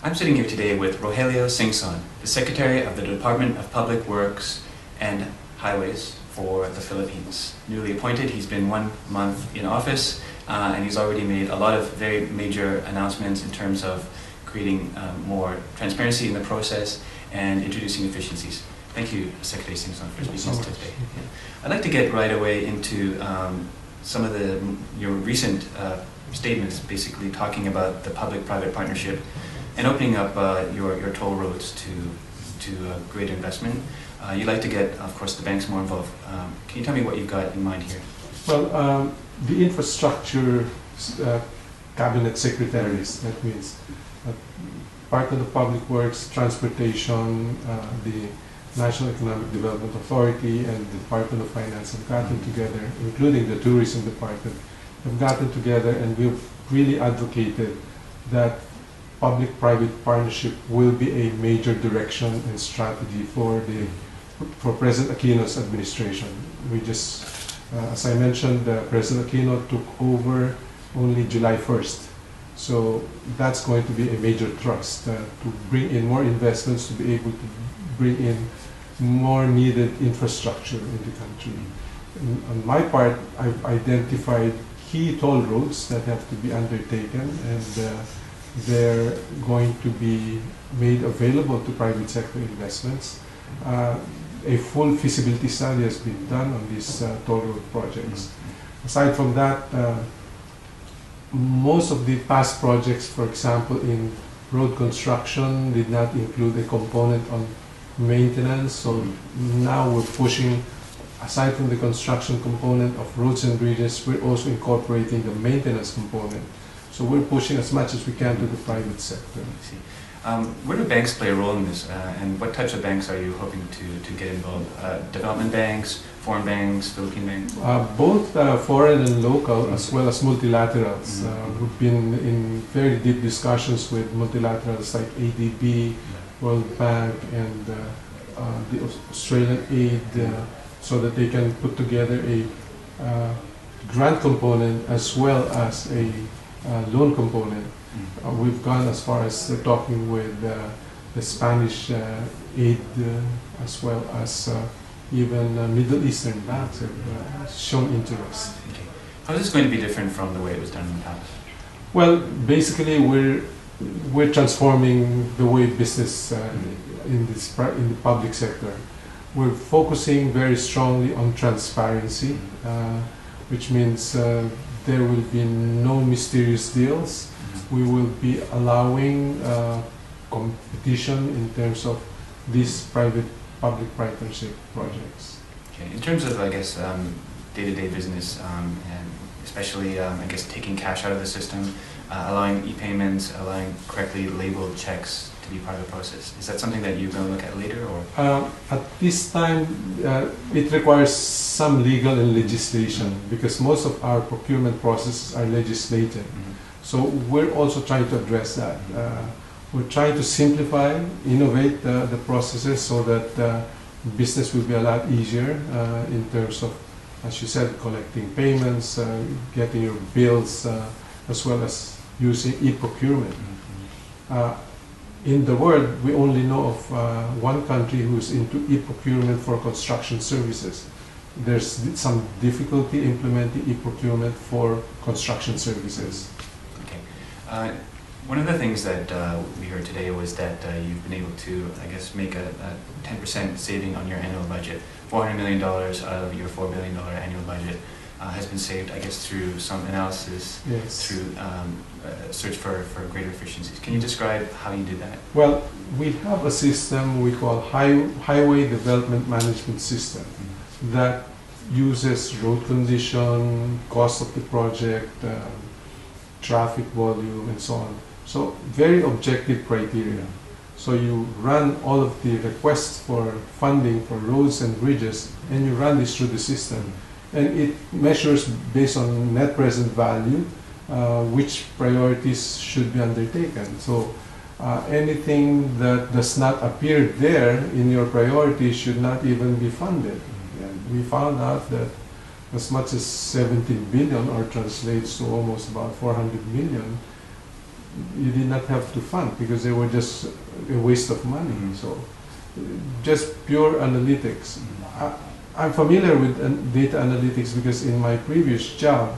I'm sitting here today with Rogelio Singson, the Secretary of the Department of Public Works and Highways for the Philippines. Newly appointed, he's been 1 month in office, and he's already made a lot of very major announcements in terms of creating more transparency in the process and introducing efficiencies. Thank you, Secretary Singson, for speaking to us today. Yeah. I'd like to get right away into some of your recent statements, basically talking about the public-private partnership and opening up your toll roads to greater investment. You'd like to get, of course, the banks more involved. Can you tell me what you've got in mind here? Well, the infrastructure cabinet secretaries, that means part of the Public Works, Transportation, the National Economic Development Authority, and the Department of Finance have gotten together, including the Tourism Department, have gotten together, and we've really advocated that public-private partnership will be a major direction and strategy for President Aquino's administration. We just, as I mentioned, President Aquino took over only July 1st. So that's going to be a major thrust to bring in more investments, to be able to bring in more needed infrastructure in the country. On my part, I've identified key toll roads that have to be undertaken, and they're going to be made available to private sector investments. A full feasibility study has been done on these toll road projects. Aside from that, most of the past projects, for example, in road construction, did not include a component on maintenance. So now we're pushing, aside from the construction component of roads and bridges, we're also incorporating the maintenance component. So we're pushing as much as we can to the private sector. I see. Where do banks play a role in this, and what types of banks are you hoping to get involved? Development banks, foreign banks, Philippine banks? Both foreign and local, as well as multilaterals. We've been in very deep discussions with multilaterals like ADB, World Bank, and the Australian Aid, so that they can put together a grant component as well as a loan component. We've gone as far as talking with the Spanish aid, as well as even Middle Eastern banks have shown interest. Okay. How is this going to be different from the way it was done in the past? Well, basically we're transforming the way business in the public sector. We're focusing very strongly on transparency, which means there will be no mysterious deals. We will be allowing competition in terms of these private-public partnership projects. Okay. In terms of, I guess, day-to-day business, and especially, I guess, taking cash out of the system, allowing e-payments, allowing correctly labeled checks to be part of the process. Is that something that you're going to look at later, or? At this time, it requires some legal and legislation, because most of our procurement processes are legislated. So we're also trying to address that. We're trying to simplify, innovate the processes so that business will be a lot easier in terms of, as you said, collecting payments, getting your bills, as well as using e-procurement. In the world, we only know of one country who's into e-procurement for construction services. There's some difficulty implementing e-procurement for construction services. Okay. One of the things that we heard today was that you've been able to, I guess, make a 10% saving on your annual budget. $400 million out of your $4 billion annual budget has been saved, I guess, through some analysis, yes, through search for greater efficiencies. Can you describe how you did that? Well, we have a system we call Highway Development Management System that uses road condition, cost of the project, traffic volume, and so on. So very objective criteria. So you run all of the requests for funding for roads and bridges, and you run this through the system. And it measures based on net present value which priorities should be undertaken. So anything that does not appear there in your priorities should not even be funded. And we found out that as much as 17 billion, or translates to almost about 400 million, you did not have to fund because they were just a waste of money. Mhm. So just pure analytics. Mhm. I'm familiar with data analytics because in my previous job,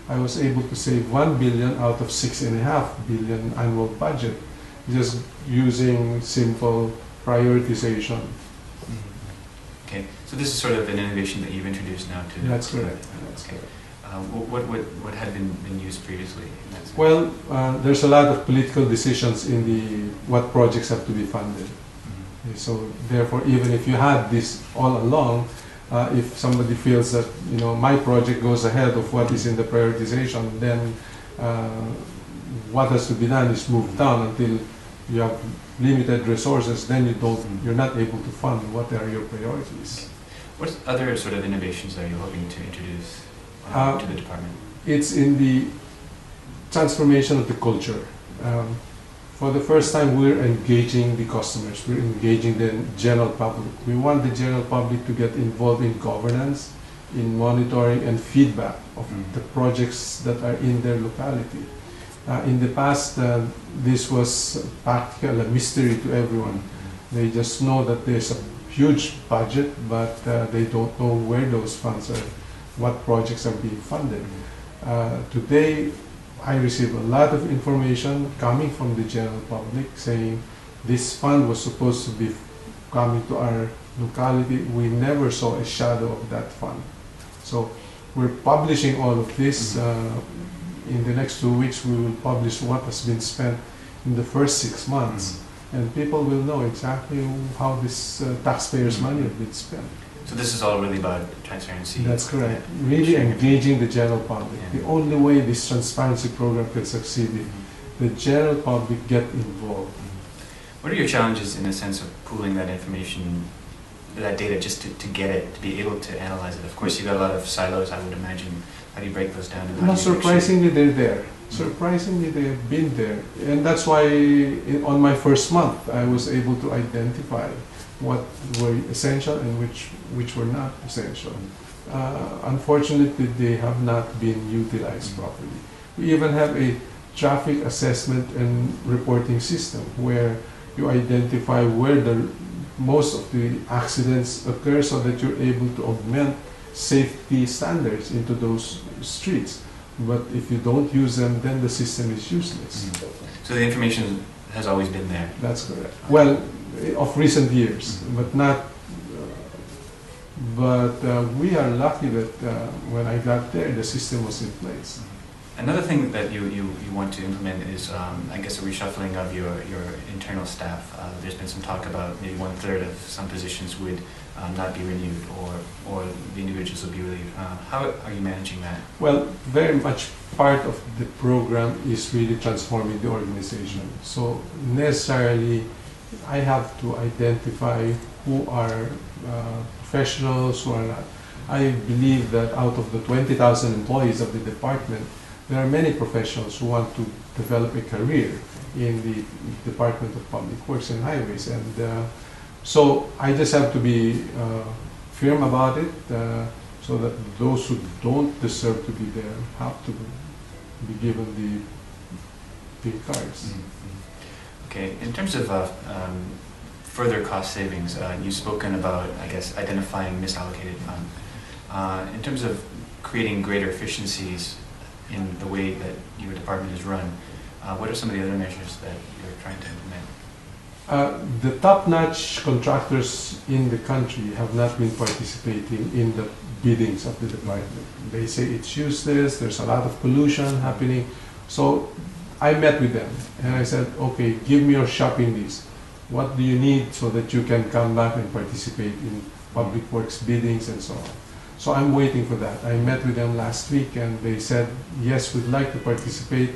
I was able to save 1 billion out of 6.5 billion annual budget just using simple prioritization. Mhm. Okay, so this is sort of an innovation that you've introduced now to. That's correct. That's Okay. correct. What had been used previously in that sense? Well, there's a lot of political decisions in the what projects have to be funded. Mhm. So therefore, even if you had this all along, if somebody feels that my project goes ahead of what is in the prioritization, then what has to be done is moved down until you have limited resources. Then you're not able to fund what are your priorities. What other sort of innovations are you hoping to introduce to the department? It's in the transformation of the culture. For the first time, we're engaging the customers, we're engaging the general public. We want the general public to get involved in governance, in monitoring and feedback of the projects that are in their locality. In the past, this was practically a mystery to everyone. They just know that there's a huge budget, but they don't know where those funds are, what projects are being funded. Today, I receive a lot of information coming from the general public saying this fund was supposed to be coming to our locality. We never saw a shadow of that fund. So we're publishing all of this. In the next 2 weeks, we will publish what has been spent in the first 6 months. And people will know exactly how this taxpayers' money has been spent. So this is all really about transparency? That's correct. Really engaging the general public. Yeah. The only way this transparency program can succeed is the general public get involved. What are your challenges in the sense of pooling that information, that data, just to get it, to be able to analyze it? Of course, you've got a lot of silos, I would imagine. How do you break those down? And how No, do you make sure- surprisingly, they're there. Surprisingly, they've been there. And that's why on my first month, I was able to identify what were essential and which were not essential. Unfortunately, they have not been utilized properly. We even have a traffic assessment and reporting system where you identify where most of the accidents occur so that you're able to augment safety standards into those streets. But if you don't use them, then the system is useless. So the information has always been there? That's correct. Well, of recent years, but not. We are lucky that when I got there, the system was in place. Another thing that you want to implement is, I guess, a reshuffling of your internal staff. There's been some talk about maybe 1/3 of some positions would not be renewed, or the individuals will be relieved. How are you managing that? Well, very much part of the program is really transforming the organization. So necessarily, I have to identify who are professionals, who are not. I believe that out of the 20,000 employees of the department, there are many professionals who want to develop a career in the Department of Public Works and Highways. And so I just have to be firm about it so that those who don't deserve to be there have to be given the pink cards. Okay, in terms of further cost savings, you've spoken about, I guess, identifying misallocated funds. In terms of creating greater efficiencies in the way that your department is run, what are some of the other measures that you're trying to implement? The top-notch contractors in the country have not been participating in the biddings of the department. They say it's useless, there's a lot of pollution happening. So I met with them and I said, okay, give me your shopping list. What do you need so that you can come back and participate in public works biddings and so on? So I'm waiting for that. I met with them last week and they said, yes, we'd like to participate,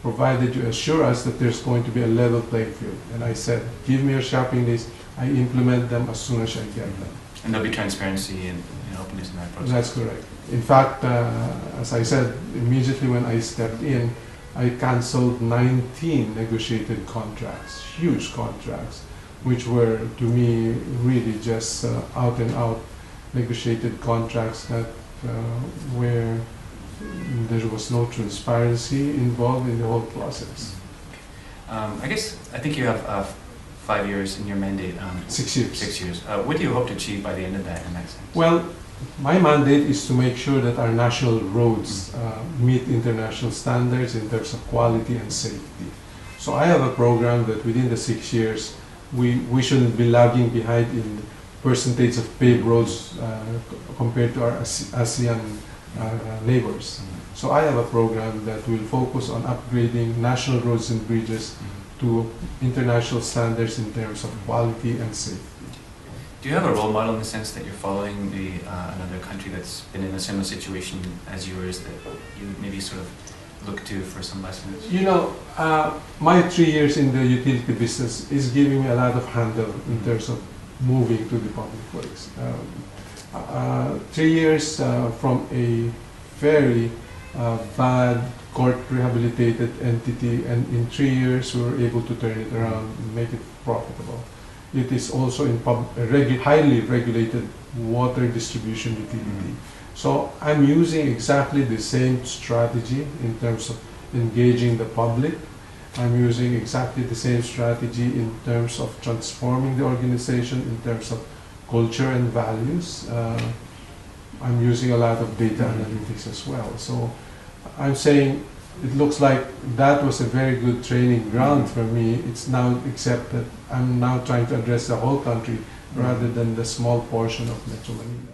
provided you assure us that there's going to be a level playing field. And I said, give me your shopping list, I implement them as soon as I get them. And there'll be transparency and openness in that process? That's correct. In fact, as I said, immediately when I stepped in, I canceled 19 negotiated contracts, huge contracts, which were to me really just out and out negotiated contracts that where there was no transparency involved in the whole process. I think you have 5 years in your mandate. 6 years. 6 years. What do you hope to achieve by the end of that in that sense? Well, my mandate is to make sure that our national roads meet international standards in terms of quality and safety. So I have a program that within the 6 years, we shouldn't be lagging behind in percentage of paved roads compared to our ASEAN neighbors. So I have a program that will focus on upgrading national roads and bridges to international standards in terms of quality and safety. Do you have a role model in the sense that you're following another country that's been in a similar situation as yours that you maybe sort of look to for some lessons? You know, my 3 years in the utility business is giving me a lot of handle in terms of moving to the public works. 3 years from a very bad court rehabilitated entity, and in 3 years we were able to turn it around and make it profitable. It is also in highly regulated water distribution utility. So I'm using exactly the same strategy in terms of engaging the public. I'm using exactly the same strategy in terms of transforming the organization, in terms of culture and values. I'm using a lot of data analytics as well. So I'm saying it looks like that was a very good training ground for me. It's now, except that I'm now trying to address the whole country rather than the small portion of Metro Manila.